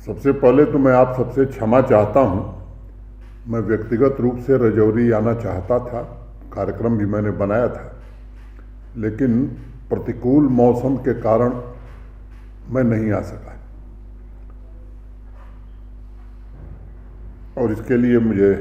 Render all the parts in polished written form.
सबसे पहले तो मैं आप सबसे क्षमा चाहता हूँ। मैं व्यक्तिगत रूप से रजौरी आना चाहता था, कार्यक्रम भी मैंने बनाया था, लेकिन प्रतिकूल मौसम के कारण मैं नहीं आ सका और इसके लिए मुझे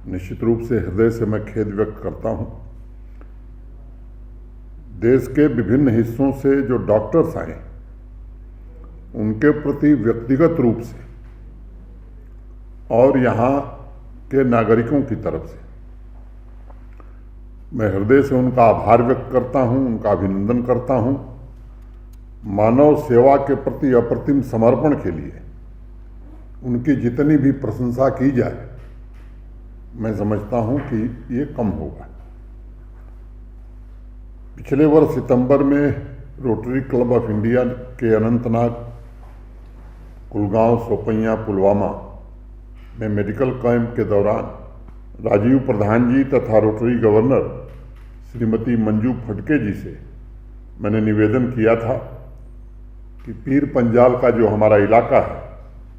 निश्चित रूप से हृदय से मैं खेद व्यक्त करता हूँ। देश के विभिन्न हिस्सों से जो डॉक्टर्स आए, उनके प्रति व्यक्तिगत रूप से और यहाँ के नागरिकों की तरफ से मैं हृदय से उनका आभार व्यक्त करता हूँ, उनका अभिनंदन करता हूँ। मानव सेवा के प्रति अप्रतिम समर्पण के लिए उनकी जितनी भी प्रशंसा की जाए, मैं समझता हूँ कि ये कम होगा। पिछले वर्ष सितंबर में रोटरी क्लब ऑफ इंडिया के अनंतनाग, कुलगांव, सोपैया, पुलवामा में मेडिकल कैंप के दौरान राजीव प्रधान जी तथा रोटरी गवर्नर श्रीमती मंजू फटके जी से मैंने निवेदन किया था कि पीर पंजाल का जो हमारा इलाका है,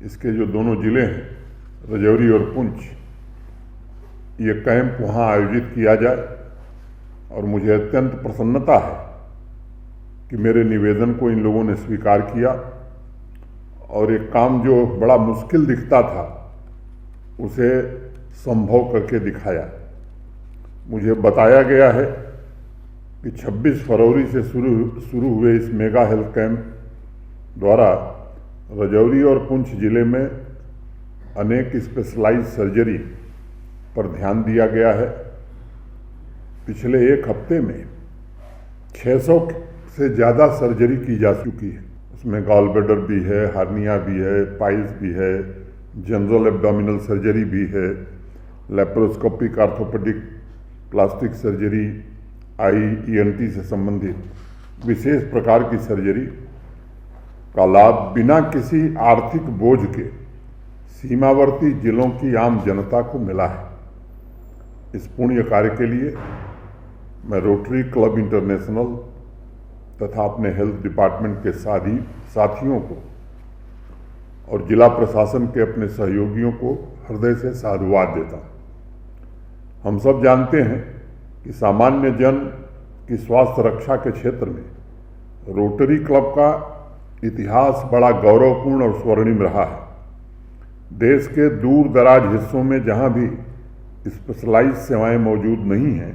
इसके जो दोनों ज़िले हैं, रजौरी और पुंछ, ये कैंप वहाँ आयोजित किया जाए। और मुझे अत्यंत प्रसन्नता है कि मेरे निवेदन को इन लोगों ने स्वीकार किया और एक काम जो बड़ा मुश्किल दिखता था, उसे संभव करके दिखाया। मुझे बताया गया है कि 26 फरवरी से शुरू हुए इस मेगा हेल्थ कैंप द्वारा रजौरी और पुंछ जिले में अनेक स्पेशलाइज्ड सर्जरी पर ध्यान दिया गया है। पिछले एक हफ्ते में 600 से ज़्यादा सर्जरी की जा चुकी है। उसमें गॉल ब्लैडर भी है, हार्निया भी है, पाइल्स भी है, जनरल एब्डोमिनल सर्जरी भी है, laparoscopic, orthopaedic, plastic surgery, ENT से संबंधित विशेष प्रकार की सर्जरी का लाभ बिना किसी आर्थिक बोझ के सीमावर्ती जिलों की आम जनता को मिला है। इस पुण्य कार्य के लिए मैं रोटरी क्लब इंटरनेशनल तथा अपने हेल्थ डिपार्टमेंट के साथियों को और जिला प्रशासन के अपने सहयोगियों को हृदय से साधुवाद देता हूँ। हम सब जानते हैं कि सामान्य जन की स्वास्थ्य रक्षा के क्षेत्र में रोटरी क्लब का इतिहास बड़ा गौरवपूर्ण और स्वर्णिम रहा है। देश के दूर दराज हिस्सों में जहाँ भी स्पेशलाइज्ड सेवाएं मौजूद नहीं हैं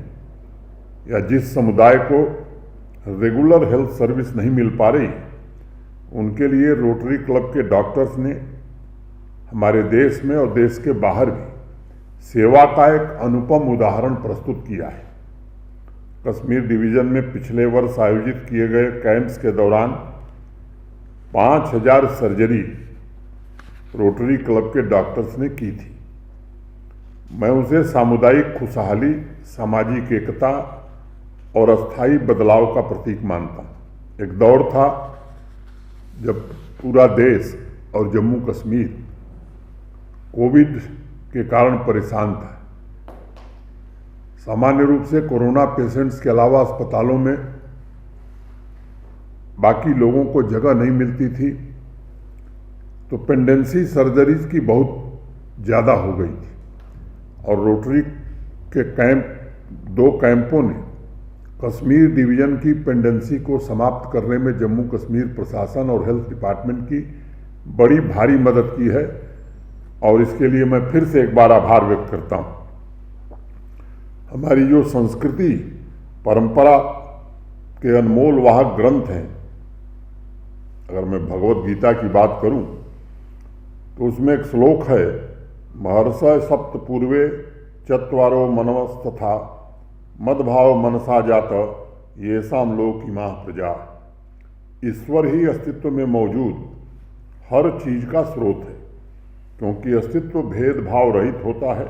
या जिस समुदाय को रेगुलर हेल्थ सर्विस नहीं मिल पा रही, उनके लिए रोटरी क्लब के डॉक्टर्स ने हमारे देश में और देश के बाहर भी सेवा का एक अनुपम उदाहरण प्रस्तुत किया है। कश्मीर डिवीज़न में पिछले वर्ष आयोजित किए गए कैंप्स के दौरान 5000 सर्जरी रोटरी क्लब के डॉक्टर्स ने की थी। मैं उसे सामुदायिक खुशहाली, सामाजिक एकता और अस्थायी बदलाव का प्रतीक मानता हूँ। एक दौर था जब पूरा देश और जम्मू कश्मीर कोविड के कारण परेशान था। सामान्य रूप से कोरोना पेशेंट्स के अलावा अस्पतालों में बाकी लोगों को जगह नहीं मिलती थी, तो पेंडेंसी सर्जरीज की बहुत ज़्यादा हो गई थी और रोटरी के दो कैंपों ने कश्मीर डिवीज़न की पेंडेंसी को समाप्त करने में जम्मू कश्मीर प्रशासन और हेल्थ डिपार्टमेंट की बड़ी भारी मदद की है और इसके लिए मैं फिर से एक बार आभार व्यक्त करता हूँ। हमारी जो संस्कृति, परंपरा के अनमोल वाहक ग्रंथ हैं, अगर मैं भगवत गीता की बात करूं तो उसमें एक श्लोक है, महर्षय सप्त पूर्वे चत्वारो मनवस्तथा मद्भाव मनसा जात येषाम लोक इमा प्रजा। ईश्वर ही अस्तित्व में मौजूद हर चीज का स्रोत है, क्योंकि अस्तित्व भेदभाव रहित होता है।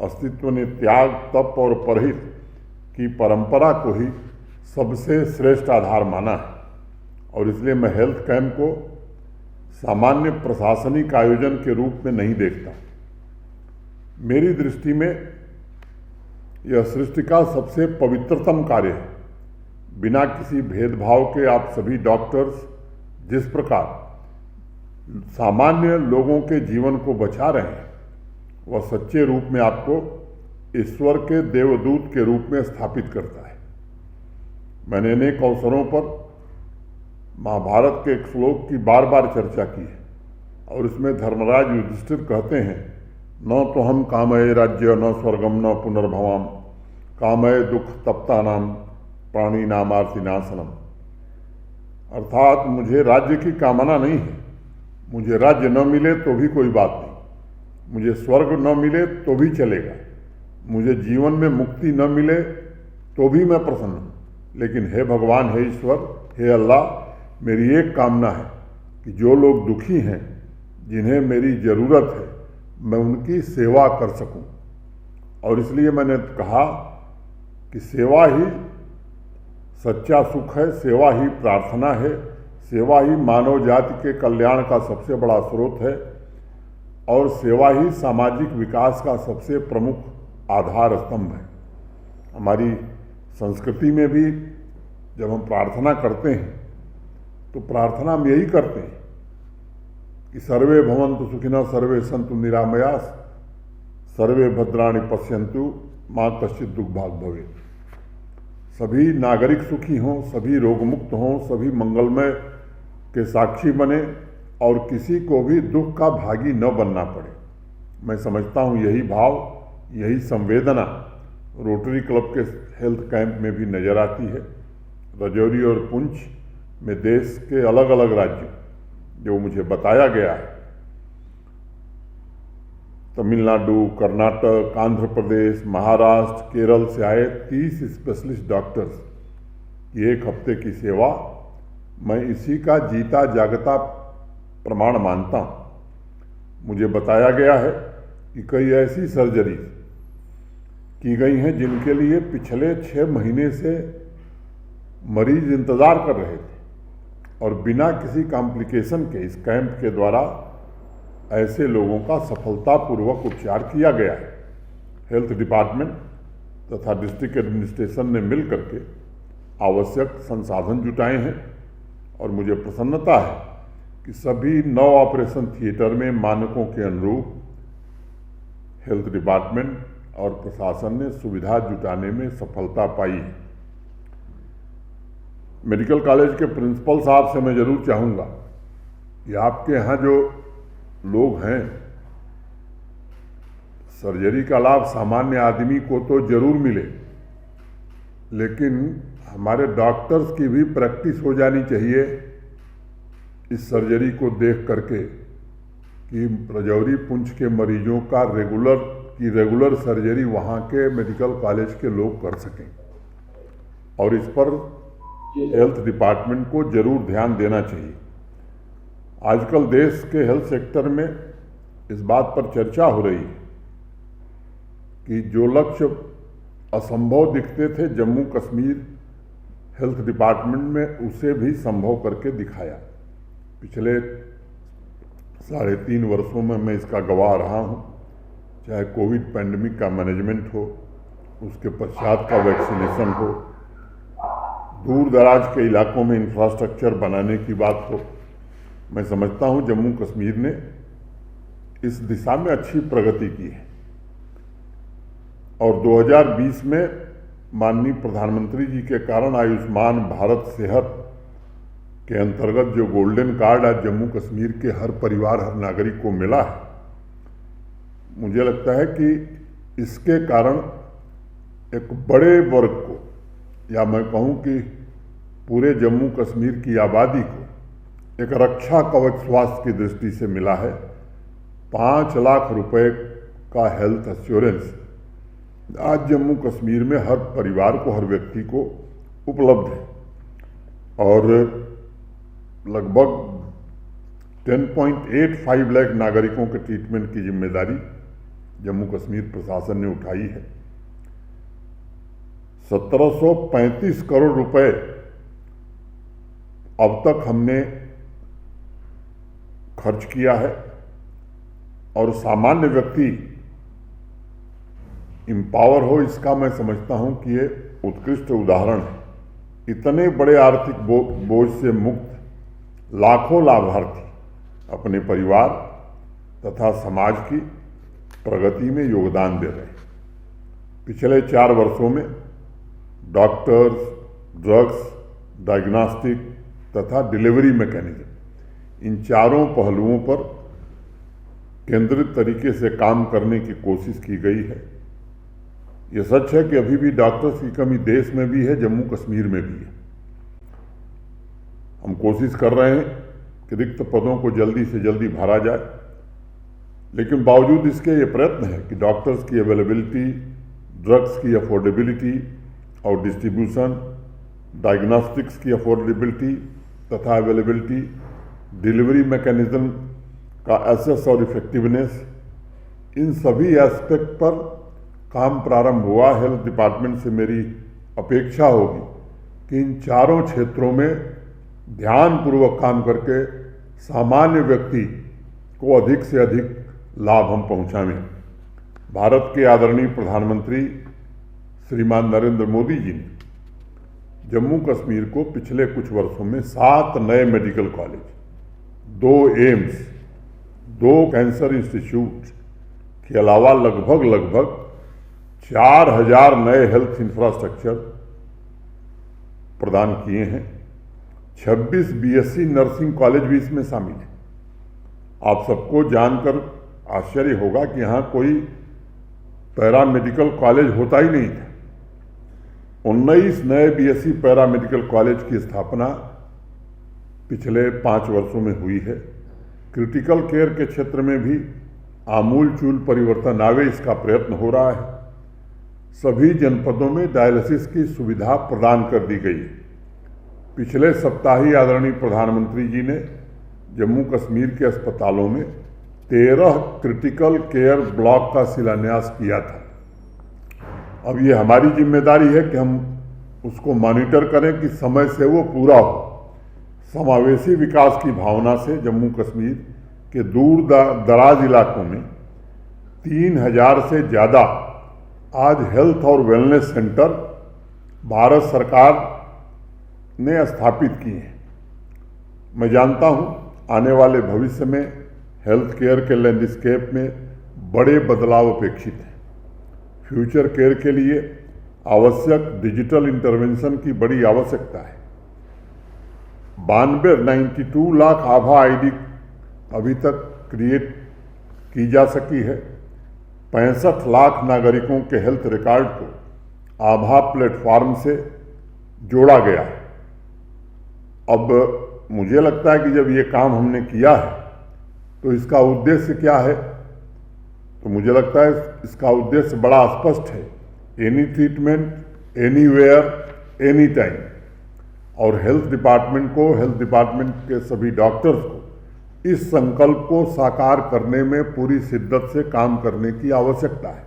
अस्तित्व ने त्याग, तप और परहित की परंपरा को ही सबसे श्रेष्ठ आधार माना है और इसलिए मैं हेल्थ कैंप को सामान्य प्रशासनिक आयोजन के रूप में नहीं देखता। मेरी दृष्टि में यह सृष्टि का सबसे पवित्रतम कार्य है। बिना किसी भेदभाव के आप सभी डॉक्टर्स जिस प्रकार सामान्य लोगों के जीवन को बचा रहे हैं, वह सच्चे रूप में आपको ईश्वर के देवदूत के रूप में स्थापित करता है। मैंने अनेक अवसरों पर महाभारत के एक श्लोक की बार बार चर्चा की है और इसमें धर्मराज युधिष्ठिर कहते हैं, न तो हम कामये राज्य न स्वर्गम न पुनर्भवाम कामये दुख तप्तानाम प्राणी नामार्तिनाशनम। अर्थात मुझे राज्य की कामना नहीं है, मुझे राज्य न मिले तो भी कोई बात नहीं, मुझे स्वर्ग न मिले तो भी चलेगा, मुझे जीवन में मुक्ति न मिले तो भी मैं प्रसन्न हूँ, लेकिन हे भगवान, हे ईश्वर, हे अल्लाह, मेरी एक कामना है कि जो लोग दुखी हैं, जिन्हें मेरी ज़रूरत है, मैं उनकी सेवा कर सकूं। और इसलिए मैंने कहा कि सेवा ही सच्चा सुख है, सेवा ही प्रार्थना है, सेवा ही मानव जाति के कल्याण का सबसे बड़ा स्रोत है और सेवा ही सामाजिक विकास का सबसे प्रमुख आधार स्तंभ है। हमारी संस्कृति में भी जब हम प्रार्थना करते हैं तो प्रार्थना हम यही करते हैं कि सर्वे भवन्तु सुखिनः सर्वे सन्तु निरामयाः सर्वे भद्राणि पश्यन्तु मा कश्चित् दुर्भाग् भवेत्। सभी नागरिक सुखी हों, सभी रोगमुक्त हों, सभी मंगलमय के साक्षी बने और किसी को भी दुख का भागी न बनना पड़े। मैं समझता हूँ यही भाव, यही संवेदना रोटरी क्लब के हेल्थ कैंप में भी नज़र आती है। राजौरी और पुंछ में देश के अलग अलग राज्यों, जो मुझे बताया गया है, तमिलनाडु, कर्नाटक, आंध्र प्रदेश, महाराष्ट्र, केरल से आए 30 स्पेशलिस्ट डॉक्टर्स की एक हफ्ते की सेवा, मैं इसी का जीता जागता प्रमाण मानता हूँ। मुझे बताया गया है कि कई ऐसी सर्जरी की गई हैं जिनके लिए पिछले 6 महीने से मरीज इंतज़ार कर रहे थे और बिना किसी कॉम्प्लिकेशन के इस कैंप के द्वारा ऐसे लोगों का सफलतापूर्वक उपचार किया गया है। हेल्थ डिपार्टमेंट तथा डिस्ट्रिक्ट एडमिनिस्ट्रेशन ने मिल करके आवश्यक संसाधन जुटाए हैं और मुझे प्रसन्नता है कि सभी 9 ऑपरेशन थिएटर में मानकों के अनुरूप हेल्थ डिपार्टमेंट और प्रशासन ने सुविधा जुटाने में सफलता पाई है। मेडिकल कॉलेज के प्रिंसिपल साहब से मैं ज़रूर चाहूँगा कि आपके यहाँ जो लोग हैं, सर्जरी का लाभ सामान्य आदमी को तो जरूर मिले, लेकिन हमारे डॉक्टर्स की भी प्रैक्टिस हो जानी चाहिए इस सर्जरी को देख करके कि राजौरी पुंछ के मरीजों का रेगुलर सर्जरी वहाँ के मेडिकल कॉलेज के लोग कर सकें और इस पर हेल्थ डिपार्टमेंट को जरूर ध्यान देना चाहिए। आजकल देश के हेल्थ सेक्टर में इस बात पर चर्चा हो रही है कि जो लक्ष्य असंभव दिखते थे जम्मू कश्मीर हेल्थ डिपार्टमेंट में, उसे भी संभव करके दिखाया। पिछले 3.5 वर्षों में मैं इसका गवाह रहा हूँ, चाहे कोविड पैंडेमिक का मैनेजमेंट हो, उसके पश्चात का वैक्सीनेशन हो, दूर दराज के इलाकों में इंफ्रास्ट्रक्चर बनाने की बात हो। मैं समझता हूँ जम्मू कश्मीर ने इस दिशा में अच्छी प्रगति की है और 2020 में माननीय प्रधानमंत्री जी के कारण आयुष्मान भारत सेहत के अंतर्गत जो गोल्डन कार्ड आज जम्मू कश्मीर के हर परिवार, हर नागरिक को मिला है, मुझे लगता है कि इसके कारण एक बड़े वर्ग को, या मैं कहूँ कि पूरे जम्मू कश्मीर की आबादी को एक रक्षा कवच स्वास्थ्य की दृष्टि से मिला है। 5 लाख रुपए का हेल्थ एश्योरेंस आज जम्मू कश्मीर में हर परिवार को, हर व्यक्ति को उपलब्ध है और लगभग 10.85 लाख नागरिकों के ट्रीटमेंट की जिम्मेदारी जम्मू कश्मीर प्रशासन ने उठाई है। 1735 करोड़ रुपए अब तक हमने खर्च किया है और सामान्य व्यक्ति एम्पावर हो, इसका मैं समझता हूं कि ये उत्कृष्ट उदाहरण है। इतने बड़े आर्थिक बोझ से मुक्त लाखों लाभार्थी अपने परिवार तथा समाज की प्रगति में योगदान दे रहे हैं। पिछले 4 वर्षों में डॉक्टर्स, ड्रग्स, डायग्नोस्टिक तथा डिलीवरी मैकेनिज्म, इन चारों पहलुओं पर केंद्रित तरीके से काम करने की कोशिश की गई है। ये सच है कि अभी भी डॉक्टर्स की कमी देश में भी है, जम्मू कश्मीर में भी है। हम कोशिश कर रहे हैं कि रिक्त पदों को जल्दी से जल्दी भरा जाए, लेकिन बावजूद इसके ये प्रयत्न है कि डॉक्टर्स की अवेलेबिलिटी, ड्रग्स की अफोर्डेबिलिटी और डिस्ट्रीब्यूशन, डायग्नोस्टिक्स की अफोर्डेबिलिटी तथा अवेलेबिलिटी, डिलीवरी मैकेनिज्म का एसेस और इफेक्टिवनेस, इन सभी एस्पेक्ट पर काम प्रारंभ हुआ। हेल्थ डिपार्टमेंट से मेरी अपेक्षा होगी कि इन चारों क्षेत्रों में ध्यानपूर्वक काम करके सामान्य व्यक्ति को अधिक से अधिक लाभ हम पहुंचाएं। भारत के आदरणीय प्रधानमंत्री श्रीमान नरेंद्र मोदी जी ने जम्मू कश्मीर को पिछले कुछ वर्षों में 7 नए medical college, 2 AIIMS, 2 cancer institute के अलावा लगभग 4000 नए हेल्थ इंफ्रास्ट्रक्चर प्रदान किए हैं। 26 बीएससी नर्सिंग कॉलेज भी इसमें शामिल हैं। आप सबको जानकर आश्चर्य होगा कि यहाँ कोई पैरामेडिकल कॉलेज होता ही नहीं था। 19 नए बीएससी पैरामेडिकल कॉलेज की स्थापना पिछले 5 वर्षों में हुई है। क्रिटिकल केयर के क्षेत्र में भी आमूलचूल परिवर्तन आवे, इसका प्रयत्न हो रहा है। सभी जनपदों में डायलिसिस की सुविधा प्रदान कर दी गई है। पिछले सप्ताह ही आदरणीय प्रधानमंत्री जी ने जम्मू कश्मीर के अस्पतालों में 13 क्रिटिकल केयर ब्लॉक का शिलान्यास किया था। अब ये हमारी जिम्मेदारी है कि हम उसको मॉनिटर करें कि समय से वो पूरा हो। समावेशी विकास की भावना से जम्मू कश्मीर के दूर दराज इलाकों में 3000 से ज़्यादा आज हेल्थ और वेलनेस सेंटर भारत सरकार ने स्थापित किए हैं। मैं जानता हूं आने वाले भविष्य में हेल्थ केयर के लैंडस्केप में बड़े बदलाव अपेक्षित हैं। फ्यूचर केयर के लिए आवश्यक डिजिटल इंटरवेंशन की बड़ी आवश्यकता है। 92 लाख आभा आईडी अभी तक क्रिएट की जा सकी है। 65 लाख नागरिकों के हेल्थ रिकॉर्ड को आभा प्लेटफॉर्म से जोड़ा गया है। अब मुझे लगता है कि जब ये काम हमने किया है तो इसका उद्देश्य क्या है, तो मुझे लगता है इसका उद्देश्य बड़ा स्पष्ट है। Any treatment, anywhere, any time. और हेल्थ डिपार्टमेंट के सभी डॉक्टर्स को इस संकल्प को साकार करने में पूरी शिद्दत से काम करने की आवश्यकता है।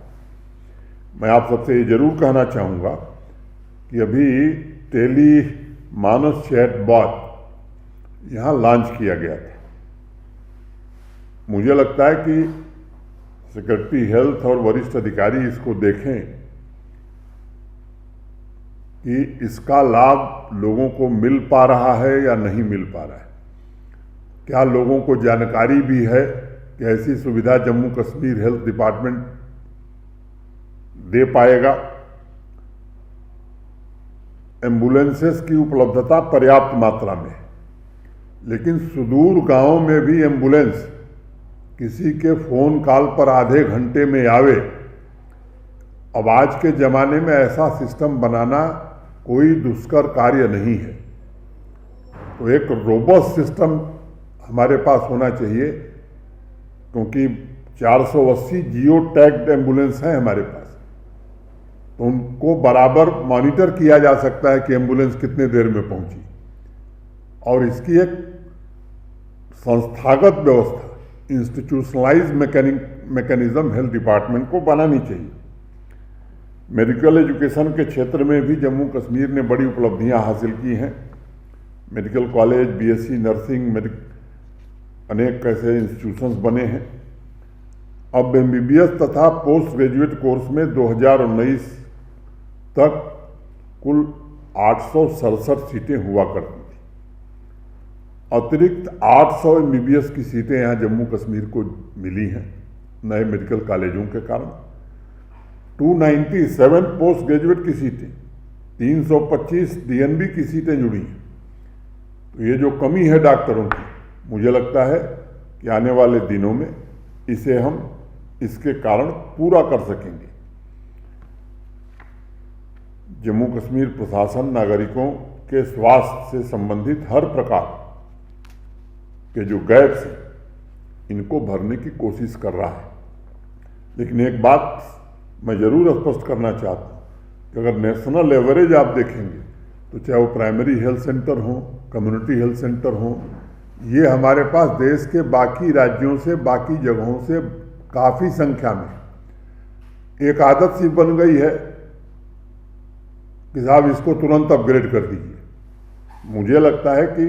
मैं आप सबसे ये जरूर कहना चाहूँगा कि अभी टेली मानस चैट बॉट यहाँ लॉन्च किया गया था। मुझे लगता है कि सेक्रेटरी हेल्थ और वरिष्ठ अधिकारी इसको देखें कि इसका लाभ लोगों को मिल पा रहा है या नहीं मिल पा रहा है। क्या लोगों को जानकारी भी है कि ऐसी सुविधा जम्मू कश्मीर हेल्थ डिपार्टमेंट दे पाएगा। एम्बुलेंसेस की उपलब्धता पर्याप्त मात्रा में है, लेकिन सुदूर गांवों में भी एम्बुलेंस किसी के फोन कॉल पर आधे घंटे में आवे। अब आज के ज़माने में ऐसा सिस्टम बनाना कोई दुष्कर कार्य नहीं है। तो एक रोबस्ट सिस्टम हमारे पास होना चाहिए, क्योंकि 480 जियो टैग्ड एम्बुलेंस हैं हमारे पास, तो उनको बराबर मॉनिटर किया जा सकता है कि एम्बुलेंस कितने देर में पहुंची। और इसकी एक संस्थागत व्यवस्था, इंस्टीट्यूशनलाइज मैकेनिज्म हेल्थ डिपार्टमेंट को बनानी चाहिए। मेडिकल एजुकेशन के क्षेत्र में भी जम्मू कश्मीर ने बड़ी उपलब्धियां हासिल की हैं। मेडिकल कॉलेज, बीएससी नर्सिंग, अनेक ऐसे इंस्टीट्यूशंस बने हैं। अब एमबीबीएस तथा पोस्ट ग्रेजुएट कोर्स में 2019 तक कुल 867 सीटें हुआ करती थी। अतिरिक्त 800 MBBS की सीटें यहाँ जम्मू कश्मीर को मिली हैं नए मेडिकल कॉलेजों के कारण। 297 पोस्ट ग्रेजुएट की सीटें, 325 DNB की सीटें जुड़ी हैं। तो ये जो कमी है डॉक्टरों की, मुझे लगता है कि आने वाले दिनों में इसे हम इसके कारण पूरा कर सकेंगे। जम्मू कश्मीर प्रशासन नागरिकों के स्वास्थ्य से संबंधित हर प्रकार के जो गैप्स हैं इनको भरने की कोशिश कर रहा है। लेकिन एक बात मैं जरूर स्पष्ट करना चाहता हूँ कि अगर नेशनल एवरेज आप देखेंगे तो चाहे वो प्राइमरी हेल्थ सेंटर हो, कम्युनिटी हेल्थ सेंटर हो, ये हमारे पास देश के बाकी राज्यों से, बाकी जगहों से काफ़ी संख्या में एक आदत सी बन गई है कि साहब इसको तुरंत अपग्रेड कर दीजिए। मुझे लगता है कि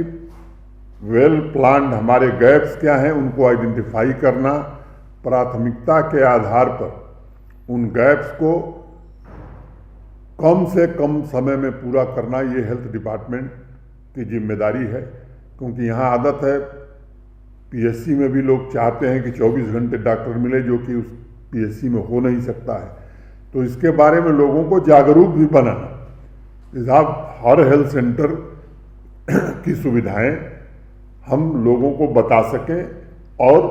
वेल प्लान्ड हमारे गैप्स क्या हैं उनको आइडेंटिफाई करना, प्राथमिकता के आधार पर उन गैप्स को कम से कम समय में पूरा करना, ये हेल्थ डिपार्टमेंट की जिम्मेदारी है। क्योंकि यहाँ आदत है, PSC में भी लोग चाहते हैं कि 24 घंटे डॉक्टर मिले, जो कि उस PSC में हो नहीं सकता है। तो इसके बारे में लोगों को जागरूक भी बनाना, साहब हर हेल्थ सेंटर की सुविधाएं हम लोगों को बता सकें और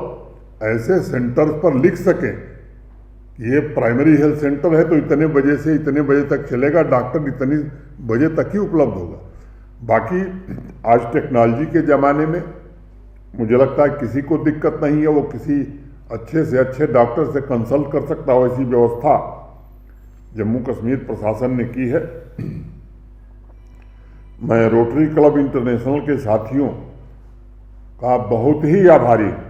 ऐसे सेंटर्स पर लिख सकें कि ये प्राइमरी हेल्थ सेंटर है तो इतने बजे से इतने बजे तक चलेगा, डॉक्टर इतनी बजे तक ही उपलब्ध होगा। बाकी आज टेक्नोलॉजी के ज़माने में मुझे लगता है किसी को दिक्कत नहीं है, वो किसी अच्छे से अच्छे डॉक्टर से कंसल्ट कर सकता हो। ऐसी व्यवस्था जम्मू कश्मीर प्रशासन ने की है। मैं रोटरी क्लब इंटरनेशनल के साथियों का बहुत ही आभारी हूँ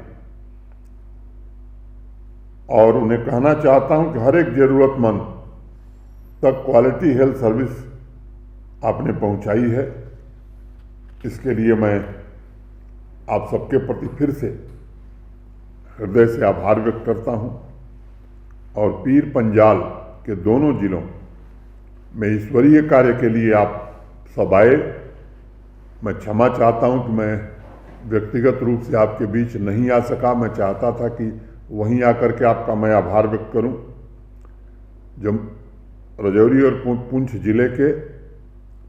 और उन्हें कहना चाहता हूं कि हर एक ज़रूरतमंद तक क्वालिटी हेल्थ सर्विस आपने पहुंचाई है। इसके लिए मैं आप सबके प्रति फिर से हृदय से आभार व्यक्त करता हूं और पीर पंजाल के दोनों जिलों में ईश्वरीय कार्य के लिए आप सब आए। मैं क्षमा चाहता हूं कि मैं व्यक्तिगत रूप से आपके बीच नहीं आ सका। मैं चाहता था कि वहीं आकर के आपका मैं आभार व्यक्त करूं। जब राजौरी और पुंछ जिले के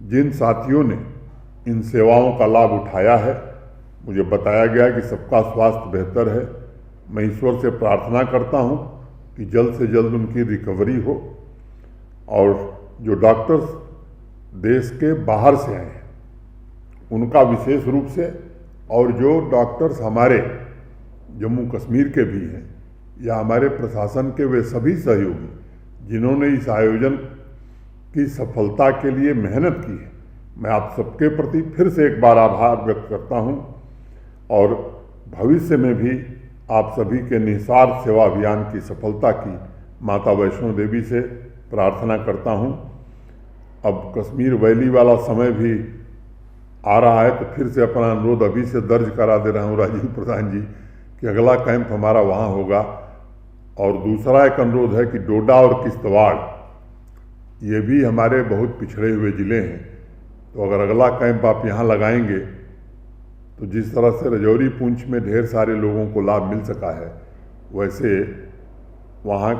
जिन साथियों ने इन सेवाओं का लाभ उठाया है, मुझे बताया गया कि सबका स्वास्थ्य बेहतर है। मैं ईश्वर से प्रार्थना करता हूं कि जल्द से जल्द उनकी रिकवरी हो और जो डॉक्टर्स देश के बाहर से आए हैं उनका विशेष रूप से, और जो डॉक्टर्स हमारे जम्मू कश्मीर के भी हैं या हमारे प्रशासन के वे सभी सहयोगी जिन्होंने इस आयोजन की सफलता के लिए मेहनत की है, मैं आप सबके प्रति फिर से एक बार आभार व्यक्त करता हूं और भविष्य में भी आप सभी के निस्वार्थ सेवा अभियान की सफलता की माता वैष्णो देवी से प्रार्थना करता हूं। अब कश्मीर वैली वाला समय भी आ रहा है तो फिर से अपना अनुरोध अभी से दर्ज करा दे रहा हूं राजीव प्रधान जी कि अगला कैंप हमारा वहां होगा। और दूसरा एक अनुरोध है कि डोडा और किश्तवाड़ ये भी हमारे बहुत पिछड़े हुए ज़िले हैं, तो अगर अगला कैंप आप यहाँ लगाएंगे तो जिस तरह से राजौरी पुंछ में ढेर सारे लोगों को लाभ मिल सका है, वैसे वहाँ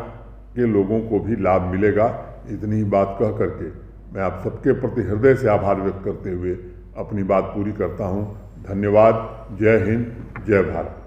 के लोगों को भी लाभ मिलेगा। इतनी ही बात कह करके मैं आप सबके प्रति हृदय से आभार व्यक्त करते हुए अपनी बात पूरी करता हूँ। धन्यवाद। जय हिंद, जय भारत।